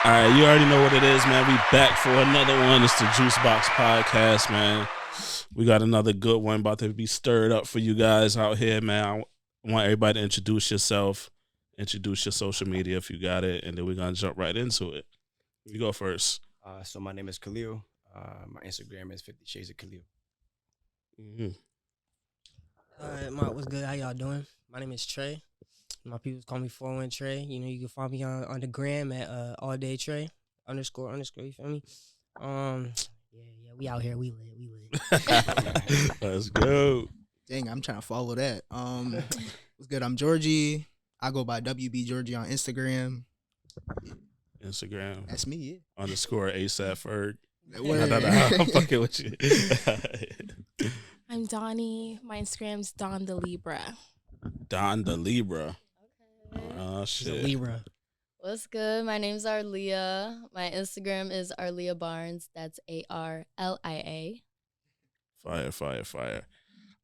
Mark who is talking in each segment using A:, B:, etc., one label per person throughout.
A: All right, you already know what it is, man. We back for another one. It's the Juicebox podcast, man. We got another good one about to be stirred up for you guys out here, man. I want everybody to introduce yourself, introduce your social media if you got it, and then we're going to jump right into it. You go first.
B: So my name is KHALIL. My Instagram is 50 Shades of KHALIL.
C: Mm-hmm. What's good? How y'all doing? My name is Tre. My people call me FourOne Tre. You know, you can find me on the gram at all day Tre underscore. You feel me? Yeah, we out here. We lit.
A: Let's go.
D: Dang, I'm trying to follow that. What's good? I'm Georgie. I go by WB Georgie on Instagram.
A: Instagram.
D: That's me, yeah.
A: Underscore ASAP Ferg.
D: I'm
A: fucking with you.
E: I'm Donnie. My Instagram's Don the Libra.
A: Don the Libra.
E: Okay.
A: Oh, shit.
C: Libra.
F: What's good? My name's ARLIA. My Instagram is ARLIA Barnes. That's ARLIA.
A: Fire.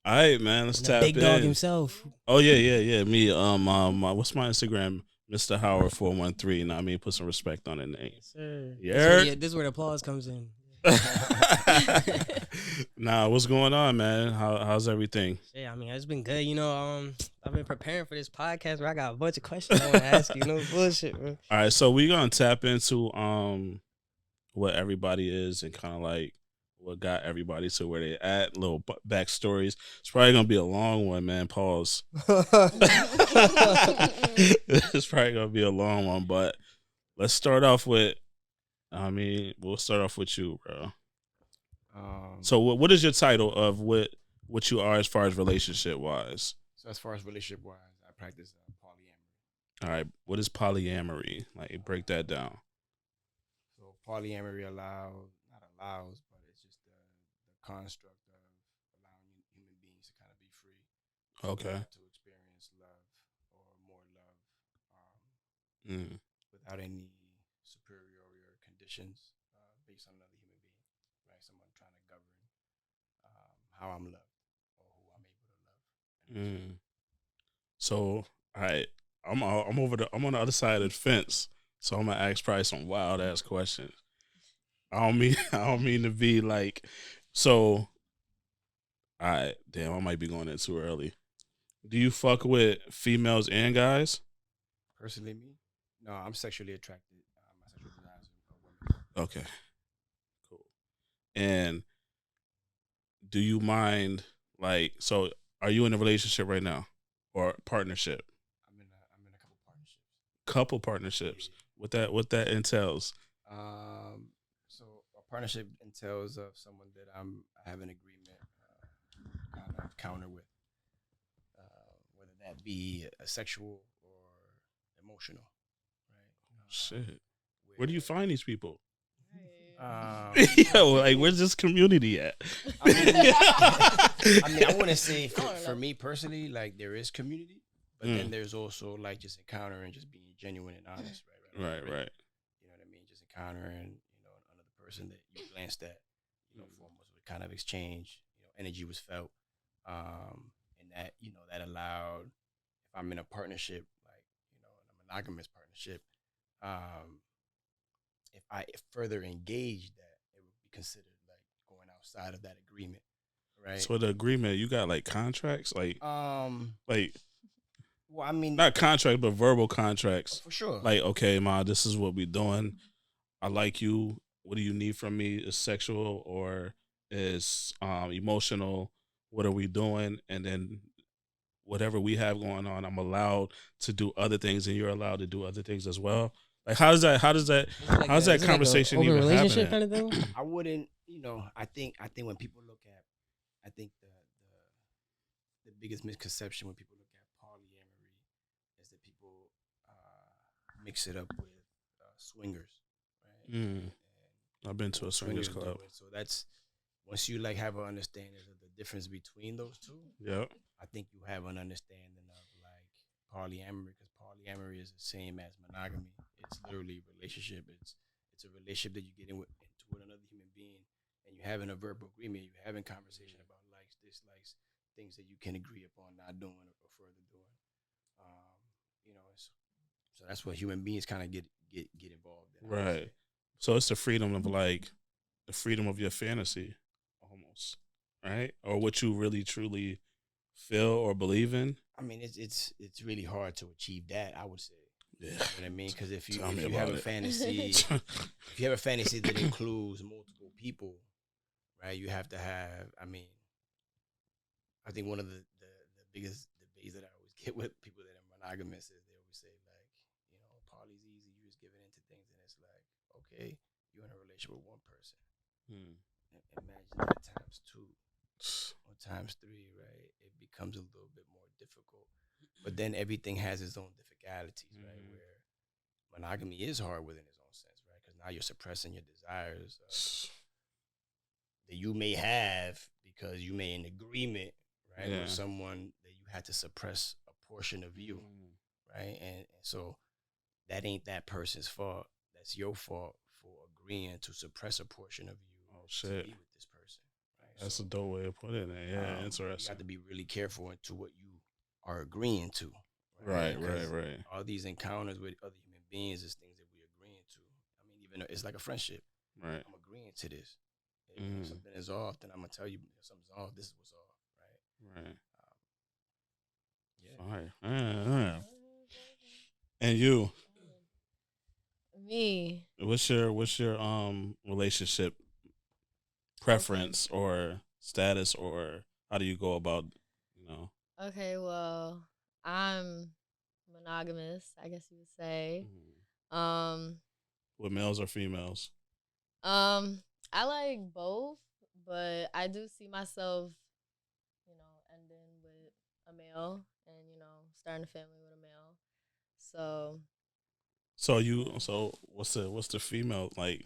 A: All right, man. Let's tap
C: big
A: in.
C: dog himself.
A: Oh yeah. Me. What's my Instagram? MrHoward413. You know what I mean? Put some respect on the name.
C: Yes, sir.
A: Yeah.
C: This is where the applause comes in.
A: Nah, what's going on, man? How's everything?
C: Yeah, I mean, it's been good. You know, I've been preparing for this podcast where I got a bunch of questions I want to ask you. No bullshit, bro.
A: All right, so we're gonna tap into what everybody is and kind of like what got everybody to where they at. Little backstories. It's probably gonna be a long one, man. Pause. It's probably gonna be a long one, but let's start off with. We'll start off with you, bro. So what is your title of what you are as far as relationship wise?
B: So as far as relationship wise, I practice polyamory.
A: All right, what is polyamory? Like, break that down.
B: So polyamory not allows, but it's just the construct of allowing human beings to kind of be free.
A: Okay.
B: To experience love or more love without any superior conditions based on another human being, right? Someone trying to govern how I'm loved or who I'm able to love.
A: So, all right, I'm on the other side of the fence, so I'm gonna ask probably some wild ass questions. I don't mean to be like, so. All right, damn, I might be going in too early. Do you fuck with females and guys?
B: Personally, me? No, I'm sexually attracted. My sexual desires are women.
A: Okay, cool. And do you mind, like, so are you in a relationship right now or partnership?
B: I'm in a couple partnerships.
A: Couple partnerships. What that entails?
B: So a partnership entails of someone that I have an agreement kind of counter with, whether that be a sexual or emotional, right?
A: Shit. Where do you find these people?
B: Yo,
A: like, where's this community at?
B: I want to say for me personally, like, there is community, but then there's also like just encountering, just being genuine and honest, right?
A: Right.
B: You know what I mean? Just encountering, another person that you glanced at, foremost with kind of exchange, energy was felt, and that, that allowed, if I'm in a partnership, like, in a monogamous partnership, if I further engage that, it would be considered like going outside of that agreement, right?
A: So the agreement, you got like contracts, like, like,
B: well, I mean,
A: not contract, but verbal contracts.
B: For sure.
A: Like, okay, ma, this is what we doing. I like you. What do you need from me? Is sexual or is emotional? What are we doing? And then whatever we have going on, I'm allowed to do other things, and you're allowed to do other things as well. Like, how does that conversation
C: like
A: even
C: relationship
A: happen?
C: kind of thing?
B: I wouldn't, I think when people look at, I think the biggest misconception when people look at polyamory is that people mix it up with swingers, right? And
A: I've been to a swingers club.
B: So that's, once you like have an understanding of the difference between those two,
A: yeah,
B: I think you have an understanding of like polyamory, because polyamory is the same as monogamy. It's literally a relationship. It's a relationship that you get into with another human being, and you're having a verbal agreement. You're having conversation about likes, dislikes, things that you can agree upon not doing or further doing. So that's what human beings kind of get get involved in.
A: Right. So it's the freedom of like the freedom of your fantasy, almost, right? Or what you really truly feel or believe in.
B: I mean, it's really hard to achieve that. I would say.
A: Yeah.
B: You know what I mean? Because if you
A: Tell me
B: have
A: about
B: a
A: it.
B: fantasy, if you have a fantasy that includes multiple people, right? You have to have. I mean, I think one of the biggest debates that I always get with people that are monogamous is they always say like, you know, poly's easy. You just giving into things, and it's like, okay, you're in a relationship with one person. Imagine that times 2 or times 3, right? It becomes a little bit more difficult. But then everything has its own difficulties, right? Where monogamy is hard within its own sense, right? Because now you're suppressing your desires that you may have because you made an agreement, right, with someone that you had to suppress a portion of you, right? And so that ain't that person's fault. That's your fault for agreeing to suppress a portion of you to be with this person. Right?
A: That's a dope way of putting it. Yeah, interesting.
B: You have to be really careful into what you are agreeing to.
A: Right.
B: All these encounters with other human beings is things that we're agreeing to. I mean, even it's like a friendship.
A: Right.
B: I'm agreeing to this. If something is off, then I'm gonna tell you if something's off. This is what's off, right?
A: All right. And you,
F: Me.
A: what's your relationship preference or status, or how do you go about, you know?
F: Okay, well, I'm monogamous, I guess you would say.
A: With males or females?
F: I like both, but I do see myself, you know, ending with a male and, you know, starting a family with a male. So
A: what's the female like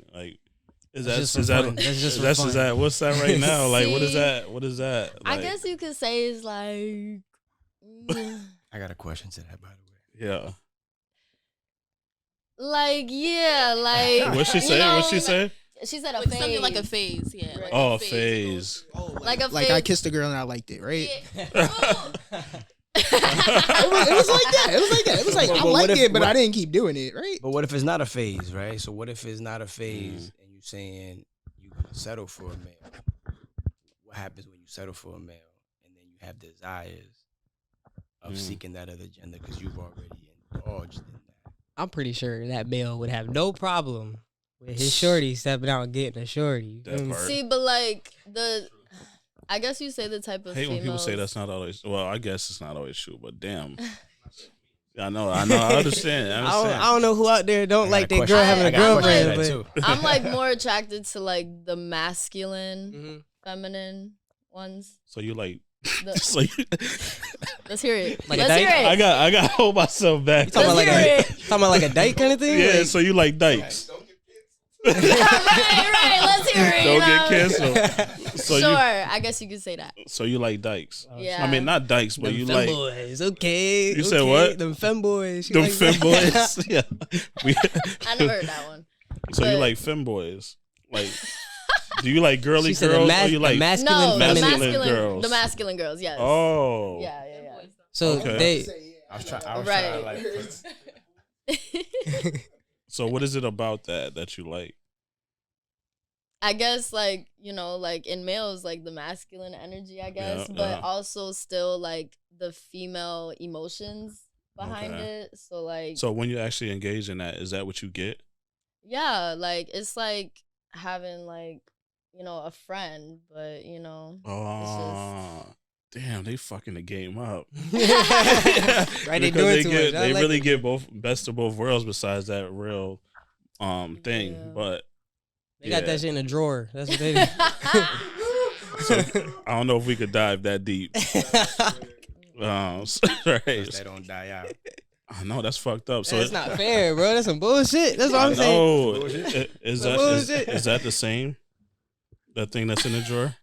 A: is
C: That's
A: that
C: just for fun. That's just for fun.
A: is that what's that right now? Like what is that? What is that?
F: I
A: Like,
F: guess you could say it's like
B: I got a question to that, by the way.
A: yeah.
F: like
A: What'd she
F: you
A: say?
F: know,
A: What'd she say?
F: She said a
E: Like
F: phase.
E: something like a phase, yeah. Like
A: Oh, a
E: to
A: phase.
E: go through.
F: Like a
D: Like I
F: phase.
D: kissed a girl and I liked it, right?
F: Yeah.
D: It was like that. It was like
B: But
D: I
B: what
D: liked
B: if-
D: it, but
B: what-
D: I didn't keep doing it, right?
B: But what if it's not a phase, right? So what if it's not a phase and you saying you're gonna settle for a male? What happens when you settle for a male and then you have desires of seeking that other gender because you've already indulged in that?
C: I'm pretty sure that male would have no problem with his shorty stepping out and getting a shorty.
A: That part.
F: See, but like I guess you say the type of
A: I hate when people
F: females.
A: say that's not always. Well, I guess it's not always true, but damn. I know. I understand.
C: I don't know who out there don't
B: I
C: like
B: got a
C: their girl
B: question.
C: having
B: I
C: a
B: got a question
C: girlfriend,
B: to
C: but
B: that, too.
F: I'm like more attracted to like the masculine,
C: Mhm.
F: feminine ones.
A: So you like.
F: The-
A: So you,
F: Let's hear it.
C: Like a
F: Let's hear
C: dyke?
F: it.
A: I got to hold myself back.
C: You talking about
F: Let's
C: like
F: hear
C: a
F: it.
C: talking about like a date kind of thing?
A: Yeah.
C: Like,
A: So you like dykes.
F: right. Let's hear it.
A: Don't get
F: you know?
A: canceled. So
F: Sure,
A: you.
F: I guess you could say that.
A: So you like dykes.
F: Yeah.
A: I mean, not dykes, but
C: them
A: you like
C: femboys, okay.
A: You said
C: okay.
A: what?
C: Them femboys. She
A: them
C: likes that.
A: femboys. Yeah.
F: I never heard that one.
A: So you
F: But-
A: like femboys? Like, do you like girly
C: She said
A: girls
C: the
A: or you like?
C: masculine,
F: No, the
C: feminine.
A: masculine girls.
F: The masculine girls, yes.
A: Oh.
F: Yeah.
C: So
A: Okay.
B: I was trying
F: Right.
A: So what is it about that you like?
F: I guess like, you know, like in males, like the masculine energy, I guess,
A: Yeah,
F: but
A: yeah.
F: also still like the female emotions behind
A: Okay.
F: it. So like,
A: So when you actually engage in that, is that what you get?
F: yeah, like it's like having like, you know, a friend, but you know,
A: Oh, damn, they fucking the game up.
C: Right, they
A: Because
C: doing too much. I
A: They
C: like
A: really
C: it.
A: get both best of both worlds. Besides that real thing,
F: Yeah.
A: but
C: They got
A: yeah.
C: that shit in a drawer. That's what they do.
A: So I don't know if we could dive that deep. Right.
B: They don't die out.
A: I know that's fucked up. So
C: That's not fair, bro. That's some bullshit. That's what I'm saying.
A: Oh, is
C: Bullshit.
A: that the same? That thing that's in the drawer?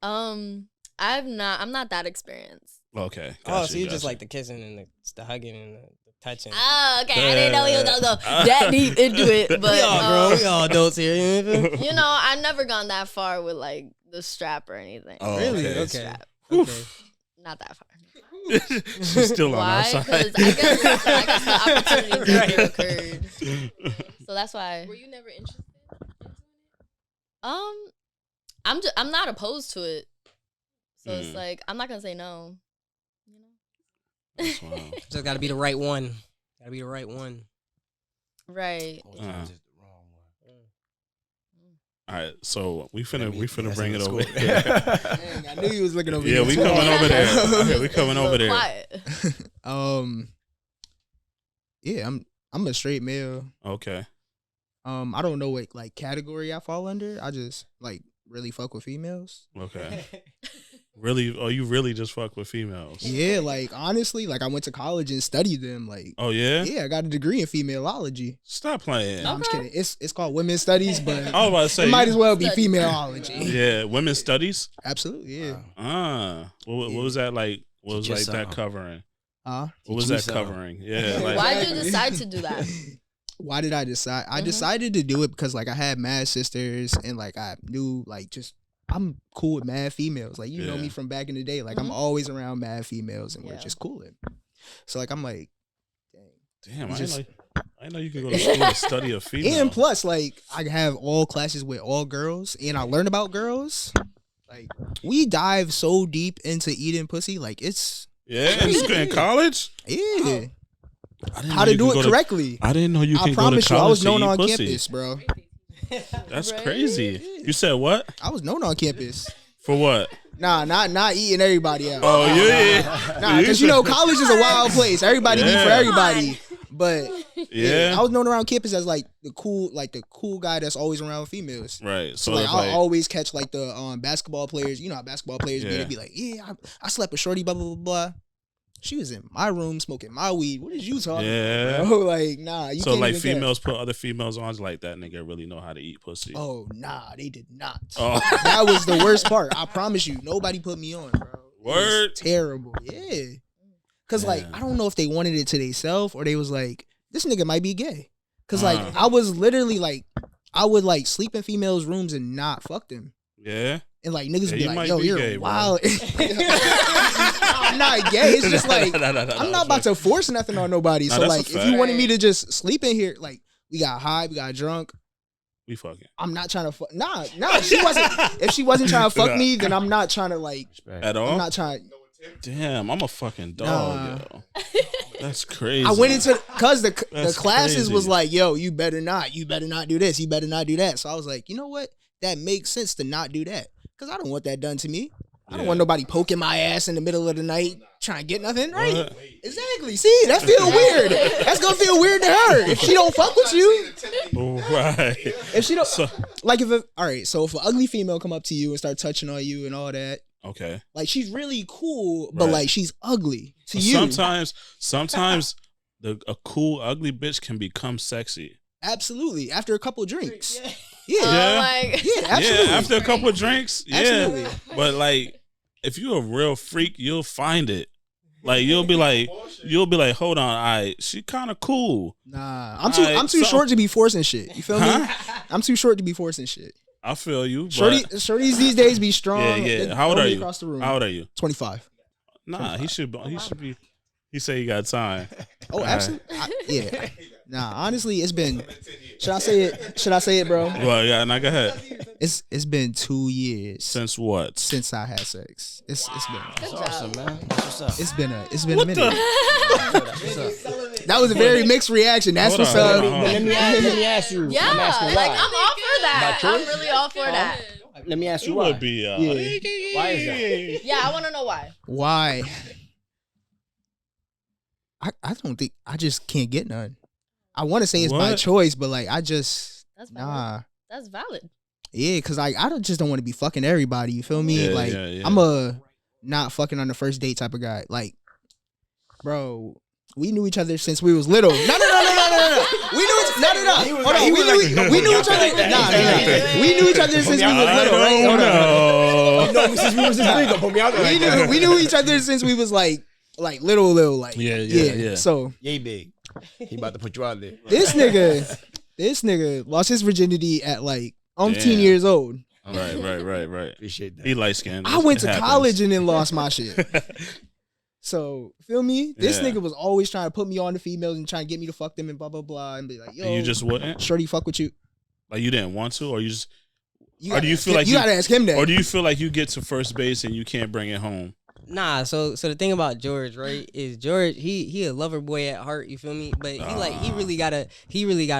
F: I'm not that experienced.
A: Okay.
C: Oh,
A: gotcha,
C: so you just
A: gotcha.
C: like the kissing and the hugging and the touching.
F: Oh, okay. I didn't know you was gonna go that deep into it, but
C: we all grown. We all adults here. You know what I mean?
F: you know, I've never gone that far with like the strap or anything.
A: Oh,
C: Really?
A: okay.
C: Okay.
F: Strap.
C: Okay.
F: Not that far.
A: She's still on our
F: Why?
A: side.
F: Because I guess the opportunity never occurred. So that's why.
E: Were you never interested in doing
F: I'm not opposed to it. So it's
A: Mm.
F: like I'm not gonna say no. You know?
A: That's wild.
C: Just gotta be the right one. Gotta be the right one.
F: Right.
B: Most times it's the wrong one.
A: All right, so we finna
B: That's
A: bring
B: in
A: it
B: the
A: over
B: school.
A: here.
D: Dang, I knew you was looking over
A: Yeah,
D: here.
A: we
D: too.
A: coming over there. Okay, we
F: It's
A: coming
F: a
A: over
F: little
A: there.
F: quiet.
D: Yeah, I'm a straight male.
A: Okay.
D: I don't know what like category I fall under. I just like really fuck with females.
A: Okay. Really? Oh, you really just fuck with females?
D: Yeah, like honestly, like I went to college and studied them. Like,
A: Oh yeah?
D: yeah, I got a degree in femaleology.
A: Stop playing.
D: No, I'm just
F: Okay.
D: kidding. It's called women's studies, but
A: I was about to say.
D: it might as well be
F: Studies.
D: femaleology.
A: Yeah, women's studies.
D: Absolutely, yeah.
A: What was that like? What was
B: Teach
A: like
B: us
A: that
B: something.
A: covering?
D: Huh?
A: What was
B: Teach me
A: that
B: something.
A: covering? Yeah, like
F: Why'd you decide to do that?
D: Why did I decide? I
F: Mhm.
D: decided to do it because like I had mad sisters and like I knew like just I'm cool with mad females. Like you know
A: Yeah.
D: me from back in the day. Like I'm
F: Mhm.
D: always around mad females and we're
F: Yeah.
D: just cooling. So like I'm like, dang.
A: damn.
D: You just-
A: I know you can go to school to study a female.
D: And plus, like I have all classes with all girls, and I learn about girls. Like we dive so deep into eating pussy. Like it's
A: yeah, in college.
D: yeah,
A: I didn't
D: how
A: know
D: to
A: you
D: do
A: could
D: it
A: go to-
D: correctly.
A: I didn't know you
D: I
A: can go to
D: promise you, I
A: college
D: was
A: to
D: known
A: eat
D: on
A: pussy.
D: campus, bro.
A: That's
F: Right?
A: crazy. You said what?
D: I was known on campus.
A: For what?
D: Nah, not eating everybody out.
A: Oh yeah.
D: Nah, because you know college is a wild place. Everybody be for
A: Yeah.
D: everybody. But
A: Yeah.
D: I was known around campus as like the cool guy that's always around females.
A: Right.
D: So
A: So
D: like
A: it's
D: I'll
A: like,
D: always catch like the basketball players. You know how basketball players be.
A: Yeah.
D: They be like, yeah, I slept with shorty, blah blah blah blah. She was in my room smoking my weed. What is you talking
A: yeah.
D: about, bro? Like, nah, you
A: So
D: can't
A: like
D: even catch.
A: females put other females on like that nigga really know how to eat pussy.
D: Oh nah, they did not.
A: Oh.
D: That was the worst part. I promise you, nobody put me on, bro. It was
A: Word?
D: terrible. Yeah. Cause like
A: Damn.
D: I don't know if they wanted it to themselves or they was like, this nigga might be gay. Cause like
A: Uh.
D: I was literally like, I would like sleep in females' rooms and not fuck them.
A: Yeah.
D: And like niggas
A: Yeah,
D: be
A: you
D: like,
A: might
D: yo,
A: be
D: you're
A: gay, bro.
D: wild. I'm not gay. It's just like
A: No,
D: I'm not about to force nothing on nobody.
A: Nah,
D: So
A: that's a
D: like if
A: fact.
D: you wanted me to just sleep in here, like we got high, we got drunk.
A: We fucking.
D: I'm not trying to fuck. Nah. She wasn't. If she wasn't trying to fuck me, then I'm not trying to like.
A: At all?
D: I'm not trying.
A: Damn, I'm a fucking dog,
D: Nah.
A: yo. That's crazy.
D: I went into cause the
A: That's
D: classes was
A: crazy.
D: like, yo, you better not do this, you better not do that. So I was like, you know what? That makes sense to not do that. Cause I don't want that done to me. I don't
A: Yeah.
D: want nobody poking my ass in the middle of the night trying to get nothing. Right?
A: What?
D: Exactly. See, that feel weird. That's gonna feel weird to her. If she don't fuck with you,
A: Right.
D: if she don't
A: So,
D: like if all right, so if an ugly female come up to you and start touching on you and all that,
A: okay.
D: like she's really cool, but
A: Right.
D: like she's ugly to you.
A: Sometimes a cool ugly bitch can become sexy.
D: Absolutely. After a couple drinks.
F: Oh,
A: Yeah.
F: like
D: Yeah, absolutely.
A: Yeah, after a couple of drinks, yeah.
D: Absolutely.
A: But like, if you're a real freak, you'll find it. Like you'll be like, hold on, she kind of cool.
D: Nah,
A: Alright,
D: I'm too
A: so-
D: short to be forcing shit. You feel me?
A: Huh?
D: I'm too short to be forcing shit.
A: I feel you. But
D: Shorties these days be strong.
A: yeah,
D: They
A: yeah. How old
D: throw
A: are
D: me
A: you?
D: Across the room.
A: How old are you?
D: 25.
A: Nah, he should be. He say he got time.
D: Oh,
A: Alright.
D: absolutely. Yeah. Nah, honestly, it's been. Should I say it, bro?
A: Well, yeah. Now go ahead.
D: It's been 2 years
A: Since what?
D: since I had sex. It's
F: good
B: That's
F: job.
B: awesome, man. That's what's up.
D: been it's been
A: What
D: a minute.
A: the?
D: That was a very mixed reaction. That's
A: Hold
D: what's
A: on,
D: up.
A: hold on, hold on.
B: Let me ask you.
F: Yeah,
B: I'm asking
F: like
B: why.
F: I'm all for that.
B: By
F: I'm
B: choice?
F: really all for that.
B: Let me ask
A: It
B: you why.
A: would be.
D: Yeah.
B: Why is that?
F: Yeah, I want to know why.
D: Why? I don't think I just can't get none. I want to say it's by
A: What?
D: choice, but like I just
F: That's valid.
D: nah.
F: That's valid.
D: Yeah, cause like just don't want to be fucking everybody. You feel me?
A: Yeah,
D: like
A: yeah, yeah.
D: I'm a not fucking on the first date type of guy. Like, bro, we knew each other since we was little. No. We knew each no. Hold on. We knew each other. Nah. We knew each other since we was little, right? Hold on.
A: No.
B: Since we was this big, put me out there.
D: We knew each other since we was like little, like
A: Yeah.
D: So
B: Yay big. He about to put you out there.
D: this nigga lost his virginity at like umpteen
A: Damn.
D: years old.
A: Right.
B: Appreciate that.
A: He light skinned.
D: I went to college and then lost my shit. So, feel me? This
A: Yeah.
D: nigga was always trying to put me on the females and trying to get me to fuck them and blah, blah, blah. And be like, yo.
A: And you just wouldn't?
D: Shorty fuck with you.
A: Like you didn't want to? Or you just...
D: Or do you feel like you gotta ask him that?
A: Or do you feel like you get to first base and you can't bring it home?
C: Nah, so the thing about George, right, is George he a lover boy at heart, you feel me? But he really gotta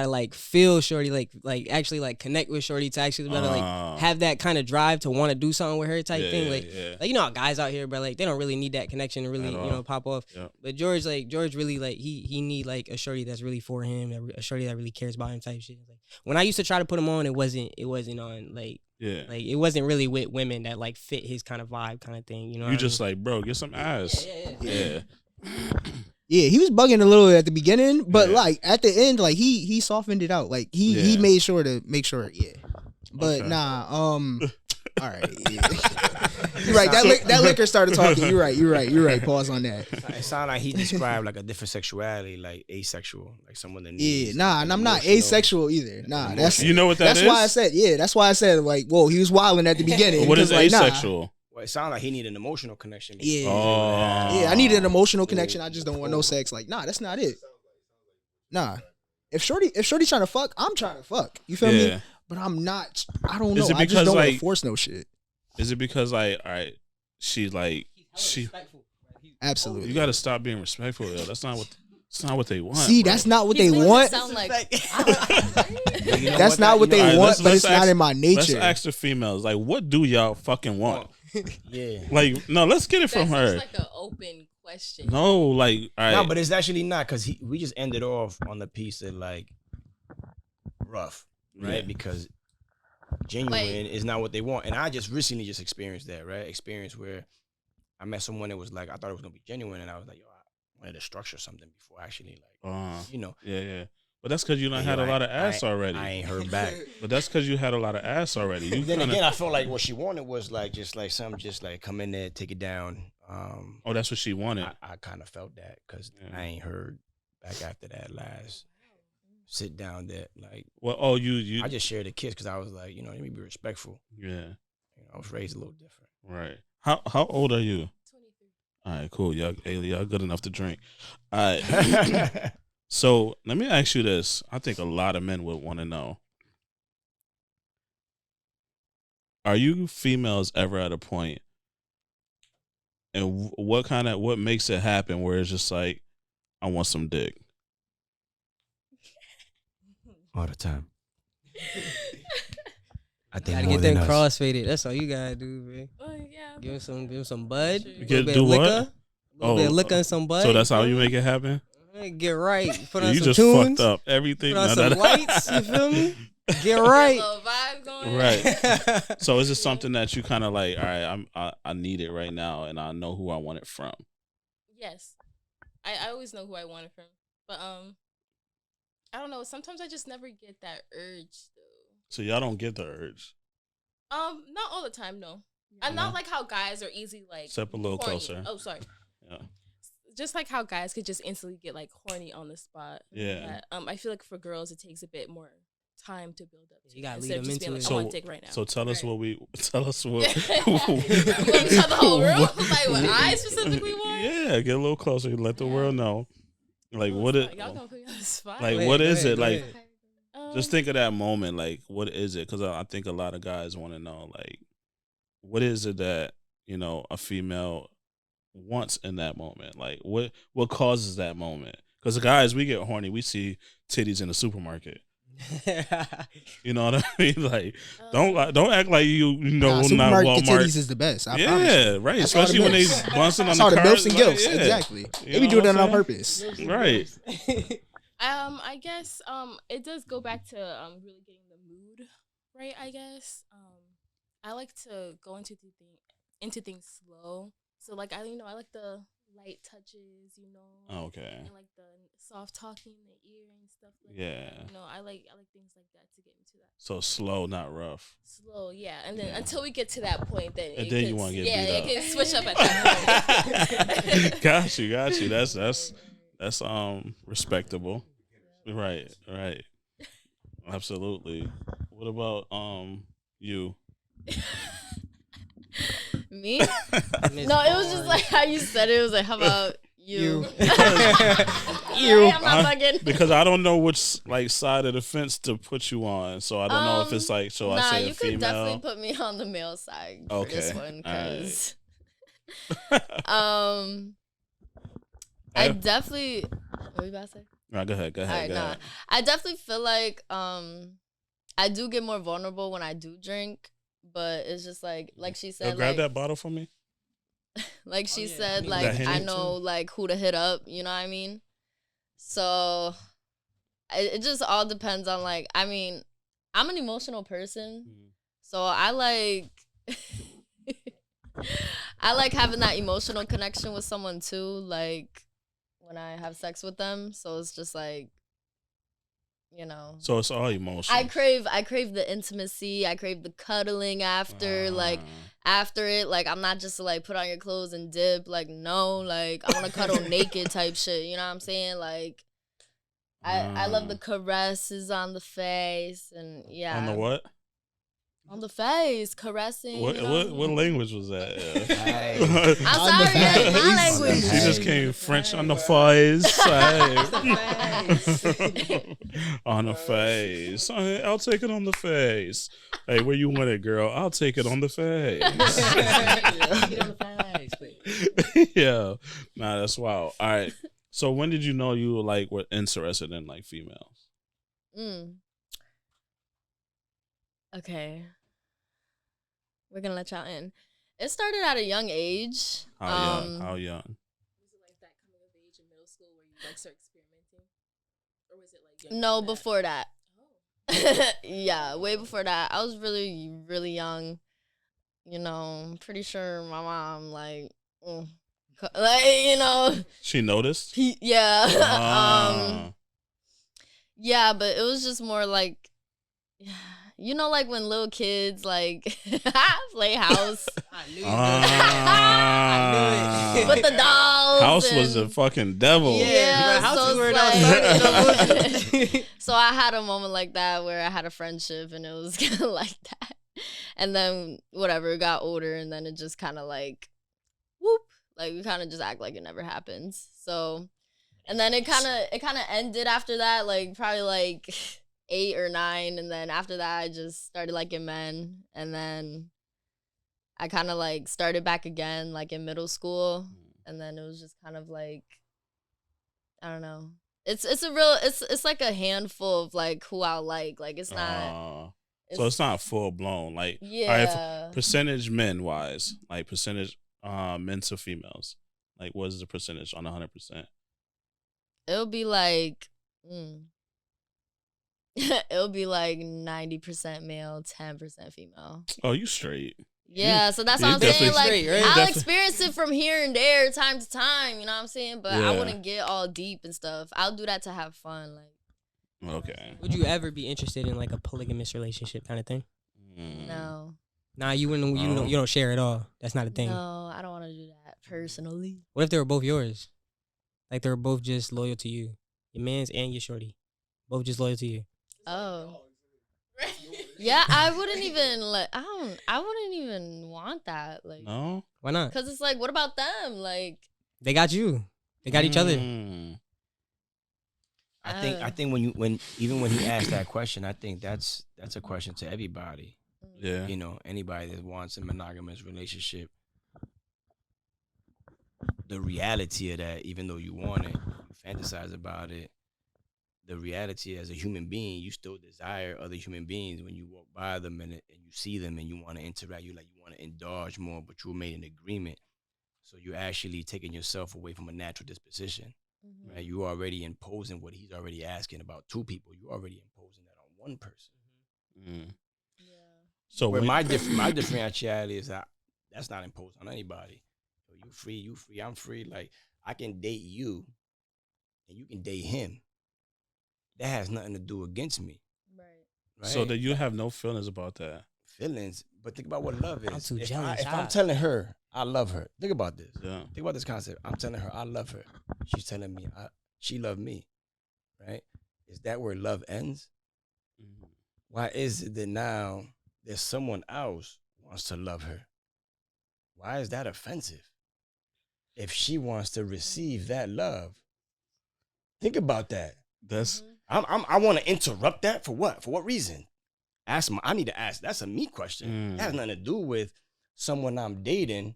C: like feel Shorty, like actually like connect with Shorty to actually better like have that kind of drive to want to do something with her type thing. Like you know how guys out here, but like they don't really need that connection to really pop off. Yep. But George really like he need like a Shorty that's really for him, a Shorty that really cares about him type shit. Like when I used to try to put him on, it wasn't on like. Yeah, like it wasn't really with women that like fit his kind of vibe, kind of thing. You know,
A: you just like, bro, get some ass. Yeah.
D: Yeah, he was bugging a little at the beginning, but like at the end, like he softened it out. Like he made sure to make sure. Yeah, but okay. All right. Yeah. You're right. That liquor started talking. You're right. Pause on that.
B: It sounded like he described like a different sexuality, like asexual, like someone that needs.
D: Yeah, and I'm not asexual either. Nah, that's
A: you know what that is.
D: That's why I said. Yeah, that's why I said like, whoa, he was wilding at the beginning.
A: What is asexual?
D: Nah.
B: Well, it sounded like he needed an emotional connection.
D: Yeah. Yeah, I needed an emotional connection. I just don't want no sex. Like, nah, that's not it. Nah. If Shorty trying to fuck, I'm trying to fuck. You feel me? But I'm not. I don't know. I just don't want to force no shit.
A: Is it because like, all right, she
D: absolutely.
A: You got to stop being respectful, yo. That's not what they want.
D: See, that's not what they want. That's not what they want, but it's not in my nature.
A: Let's ask the females, like, what do y'all fucking want? Yeah. Like, no, let's get it from her.
F: That's like an open question.
A: No, like, all right.
B: No, but it's actually not because we just ended off on the piece of like rough, right? Yeah. Because genuine is not what they want, and I just recently experienced that, right? Experience where I met someone that was like, I thought it was gonna be genuine, and I was like, yo, I wanted to structure something before actually, like, you know.
A: Yeah. But that's because you done had a lot of ass already.
B: I ain't heard back.
A: But that's because you had a lot of ass already.
B: Then again, I felt like what she wanted was like just like something, just like come in there, take it down.
A: Oh, that's what she wanted.
B: I kind of felt that because I ain't heard back after that last sit down that like.
A: Well, you.
B: I just shared a kiss because I was like, you know, let me be respectful.
A: Yeah.
B: You know, I was raised a little different.
A: Right. How old are you? 23. All right, cool. Y'all good enough to drink. All right. So let me ask you this. I think a lot of men would want to know. Are you females ever at a point, and what makes it happen where it's just like, I want some dick?
B: All the time. I think
C: gotta get them crossfaded. That's all you gotta do, man.
F: Yeah.
C: Give him some bud.
A: You get do what?
C: A little bit of liquor and some bud.
A: So that's how you make it happen?
C: Get right. Put on
A: you
C: some
A: just
C: tunes.
A: fucked up everything.
C: Put on some lights. You feel me? Get right.
F: Little vibe going.
A: Right. So is it something that you kind of like? All right, I need it right now, and I know who I want it from.
F: Yes, I always know who I want it from, but I don't know. Sometimes I just never get that urge though.
A: So y'all don't get the urge.
F: Not all the time. No, I'm not like how guys are easy like.
A: Step a little closer.
F: Oh, sorry.
A: Yeah.
F: Just like how guys could just instantly get like horny on the spot.
A: Yeah.
F: I feel like for girls it takes a bit more time to build up.
C: You gotta lead them into
F: like,
C: it.
F: I want dick right now.
A: So tell us what.
F: You want to tell the whole world? Like what I specifically want?
A: Yeah, get a little closer. Let the world know. Like what it?
F: Y'all gonna put me on the spot.
A: Like what is it? Like just think of that moment. Like what is it? Because I think a lot of guys want to know. Like what is it that a female wants in that moment? Like what causes that moment? Because the guys, we get horny, we see titties in the supermarket. You know what I mean? Like don't act like you know not Walmart.
D: Titties is the best. I promise.
A: Right. That's especially when they bouncing on the
D: the
A: cars.
D: milfs and gilfs. Exactly. They be doing that on purpose.
A: Right.
F: I guess it does go back to really getting the mood right. I guess I like to go into things slow. So like I like the light touches,
A: Okay.
F: And like the soft talking in the ear and stuff like
A: that.
F: I like things like that to get into that.
A: So slow, not rough.
F: Slow, yeah. And then until we get to that point, then
A: you want to get beat up.
F: it can switch up at that point.
A: Got you. That's respectable. Right. Absolutely. What about you?
G: Me?
C: Miss
G: No, it was just
C: Barnes.
G: like how you said it. It was like, how about you?
C: You.
G: I'm not fucking.
A: Because I don't know which like side of the fence to put you on, so I don't know if it's like, I
G: Nah,
A: say a
G: you
A: female?
G: could definitely put me on the male side for this
A: Okay,
G: one,
A: alright.
G: because I definitely. What were you about to say?
A: Right, go ahead.
G: Alright, nah. I definitely feel like I do get more vulnerable when I do drink, but it's just like she
A: Yo,
G: said,
A: grab
G: like
A: that bottle for me.
G: like she
C: yeah,
G: said,
C: I need
G: like
A: that
G: I
A: Henny,
G: know like who to hit up. You know what I mean? So it just all depends on like, I mean, I'm an emotional person, so I like I like having that emotional connection with someone too, like when I have sex with them. So it's just like, you know.
A: So it's all emotion.
G: I crave the intimacy. I crave the cuddling after, like after it. Like I'm not just to like put on your clothes and dip. Like no, like I want to cuddle naked type shit. You know what I'm saying? Like I love the caresses on the face and yeah.
A: On the what?
G: On the face, caressing.
A: What
G: you know?
A: what language was that?
G: I'm
D: On the
G: sorry, yeah, my
D: face.
G: language.
A: She just came French on the face. On the face. I'll take it on the face. Hey, where you want it, girl? I'll take it on the face. Yeah. Nah, that's wild. All right. So when did you know you were interested in like females?
G: Okay. We're gonna let y'all in. It started at a young age.
A: How young? How young?
F: Was it like that coming of age in middle school where you like start experimenting, or was it like younger
G: No,
F: than that?
G: before that.
F: Oh.
G: Yeah, way before that. I was really, really young. You know, I'm pretty sure my mom like you know.
A: She noticed?
G: Yeah.
A: Ah.
G: Yeah, but it was just more like, you know, like when little kids like play house.
C: I knew you
A: Ah.
C: I knew it.
G: With the dolls.
A: House was a
G: and-
A: fucking devil.
G: Yeah,
C: House
G: so
C: is where it
G: it's
C: all
G: like-
C: started.
G: So I had a moment like that where I had a friendship and it was kind of like that. And then whatever, it got older and then it just kind of like, whoop, like we kind of just act like it never happens. So, and then it kind of ended after that, like probably like 8 or 9. And then after that, I just started liking men. And then I kind of like started back again, like in middle school. And then it was just kind of like, I don't know. It's like a handful of like who I like. Like it's not.
A: So it's not full blown. Like,
G: Yeah.
A: all right, percentage men wise, like percentage men to females. Like, what is the percentage on 100%?
G: It'll be like, it'll be like 90% male, 10% female.
A: Oh, you straight.
G: Yeah, so that's
A: you
G: what I'm saying.
A: definitely
G: Like,
C: straight, right?
G: I'll
A: Definitely.
G: experience it from here and there, time to time. You know what I'm saying? But
A: Yeah.
G: I wouldn't get all deep and stuff. I'll do that to have fun. Like,
A: Okay.
C: Would you ever be interested in like a polygamous relationship kind of thing?
G: no,
C: Nah, you wouldn't. You don't share at all. That's not a thing.
G: no, I don't want to do that personally.
C: What if they were both yours? Like they were both just loyal to you, your man's and your shorty, both just loyal to you.
G: Oh. Yeah, I wouldn't even I wouldn't even want that. Like,
A: No?
C: Why not?
G: cause it's like, what about them? Like,
C: They got you. They got each other.
A: Mm.
B: I think when he asked that question, I think that's a question to everybody.
A: Yeah.
B: You know, anybody that wants a monogamous relationship. The reality of that, even though you want it, you fantasize about it. The reality as a human being, you still desire other human beings when you walk by them and you see them and you want to interact. You want to indulge more, but you made an agreement. So you're actually taking yourself away from a natural disposition. Right? You're already imposing what he's already asking about 2 people. You're already imposing that on 1 person.
A: Mm.
G: yeah.
A: So
B: Where
A: when,
B: my differentiality is that that's not imposed on anybody. So you free, I'm free. Like I can date you, and you can date him. That has nothing to do against me. Right?
A: so that you have no feelings about that.
B: Feelings, but think about what love is.
C: I'm too
B: if
C: jealous.
B: if I'm telling her I love her, think about this.
A: Yeah.
B: Think about this concept. I'm telling her I love her. She's telling me she loved me. Right? Is that where love ends?
A: Mhm.
B: Why is it that now there's someone else who wants to love her? Why is that offensive? If she wants to receive that love, think about that.
A: That's
B: I want to interrupt that for what? For what reason? I need to ask. That's a me question. That has nothing to do with someone I'm dating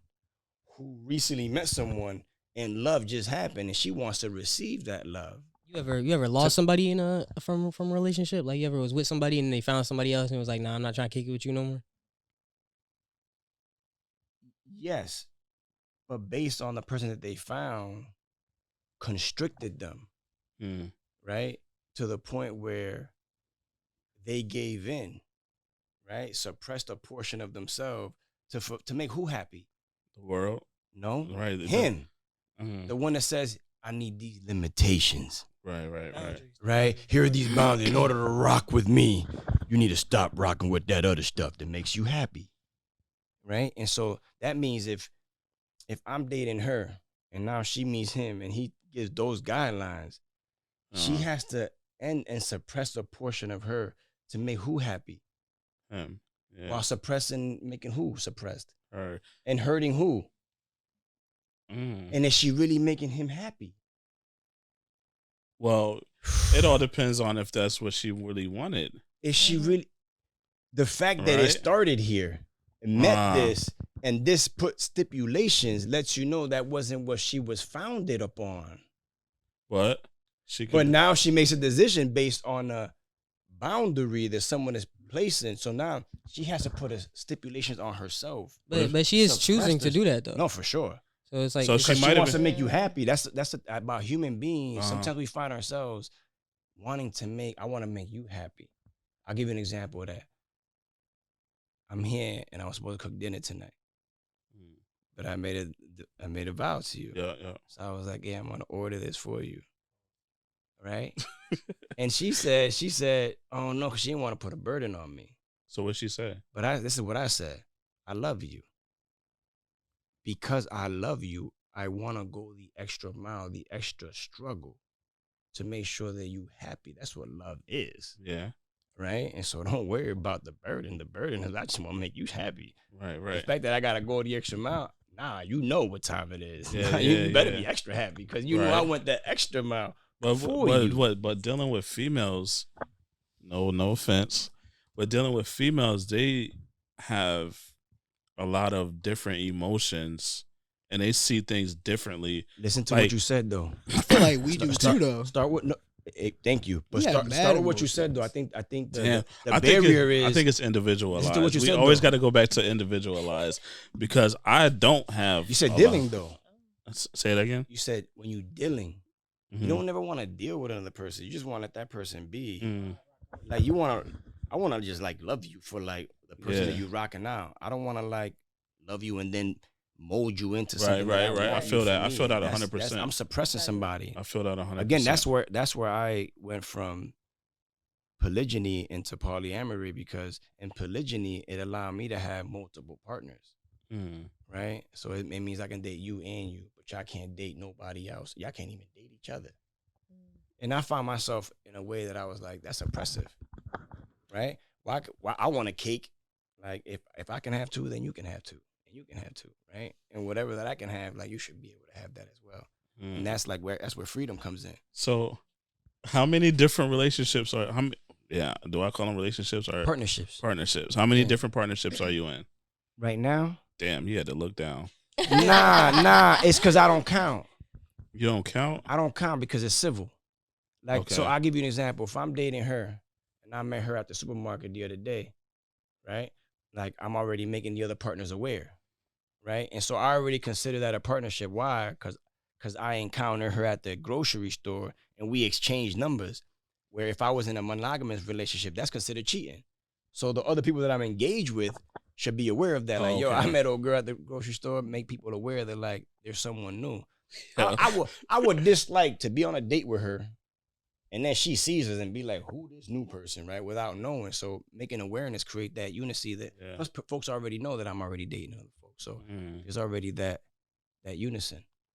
B: who recently met someone and love just happened and she wants to receive that love.
C: You ever lost somebody in from a relationship? Like you ever was with somebody and they found somebody else and it was like, nah, I'm not trying to kick it with you no more?
B: Yes, but based on the person that they found, constricted them, right? To the point where they gave in, right? Suppressed a portion of themselves to make who happy?
A: the world.
B: No,
A: Right.
B: him. The one that says, I need these limitations.
A: Right.
B: Right? Here are these boundaries. In order to rock with me, you need to stop rocking with that other stuff that makes you happy. Right? And so that means if I'm dating her and now she meets him and he gives those guidelines, she has to end and suppress a portion of her to make who happy?
A: Him. Yeah.
B: While making who suppressed?
A: Her.
B: And hurting who? And is she really making him happy?
A: Well, it all depends on if that's what she really wanted.
B: Is she really? The fact that it
A: Right.
B: started here, met this, and this put stipulations lets you know that wasn't what she was founded upon.
A: What? She could,
B: But now she makes a decision based on a boundary that someone is placing. So now she has to put stipulations on herself.
C: But she is choosing to do that though.
B: No, for sure.
C: So it's like
A: So
B: Because
A: she
B: she
A: might
B: wants
A: have
B: to make you happy. That's about human beings.
A: Uh-huh.
B: Sometimes we find ourselves wanting to I want to make you happy. I'll give you an example of that. I'm here and I was supposed to cook dinner tonight, but I made a vow to you.
A: Yeah.
B: So I was like, yeah, I'm gonna order this for you, right? And she said, oh no, because she didn't want to put a burden on me.
A: So what she say?
B: But this is what I said. I love you. Because I love you, I want to go the extra mile, the extra struggle to make sure that you happy. That's what love is.
A: Yeah.
B: Right? And so don't worry about the burden. The burden is I just want to make you happy.
A: Right.
B: The fact that I got to go the extra mile, you know what time it is.
A: Yeah,
B: You better
A: yeah.
B: be extra happy because you know I went that extra mile for you.
A: But dealing with females, no offense, but dealing with females, they have a lot of different emotions and they see things differently.
B: Listen to
A: Like-
B: what you said though.
D: I feel like we do too, though.
B: Start with thank you. But
D: Yeah,
B: start
D: mad
B: with what you said though. I
D: emotions.
B: think
A: Damn.
B: the
A: I think
B: barrier is
A: I think it's individualized.
B: Listen to what you
A: We
B: said,
A: always
B: though.
A: got to go back to individualized because I don't have.
B: you said
A: a
B: dealing
A: lot.
B: though.
A: Say it again.
B: You said when you dealing,
A: Mhm.
B: you don't ever want to deal with another person. You just want to let that person be.
A: Mm.
B: Like I want to just like love you for like the person that
A: Yeah.
B: you rocking out. I don't want to like love you and then mold you into
A: Right,
B: something.
A: right.
B: want
A: I
B: you
A: feel
B: for
A: that. I
B: me.
A: feel that
B: That's-
A: 100%.
B: I'm suppressing somebody.
A: I feel that 100%.
B: Again, that's where I went from polygyny into polyamory because in polygyny it allowed me to have multiple partners, right? So it means I can date you and you, but y'all can't date nobody else. Y'all can't even date each other. And I found myself in a way that I was like, that's oppressive, right? Why I want a cake. Like if I can have two, then you can have two, and you can have two, right? And whatever that I can have, like you should be able to have that as well. And that's like that's where freedom comes in.
A: So, how many different relationships are? Do I call them relationships or
B: Partnerships.
A: partnerships? How many
B: Yeah.
A: different partnerships are you in?
B: Right now,
A: Damn, you had to look down.
B: nah, it's because I don't count.
A: You don't count.
B: I don't count because it's civil. Like, so
A: Okay.
B: I'll give you an example. If I'm dating her and I met her at the supermarket the other day, right? Like, I'm already making the other partners aware, right? And so I already consider that a partnership. Why? Because I encounter her at the grocery store and we exchange numbers. Where if I was in a monogamous relationship, that's considered cheating. So the other people that I'm engaged with should be aware of that. Like, yo, I
A: Okay.
B: met old girl at the grocery store. Make people aware that like there's someone new.
A: Yeah.
B: I would dislike to be on a date with her, and then she sees us and be like, "Who this new person?" Right? Without knowing. So making awareness create that unity. That
A: Yeah.
B: plus folks already know that I'm already dating other folks. So
A: Mm.
B: there's already that unison.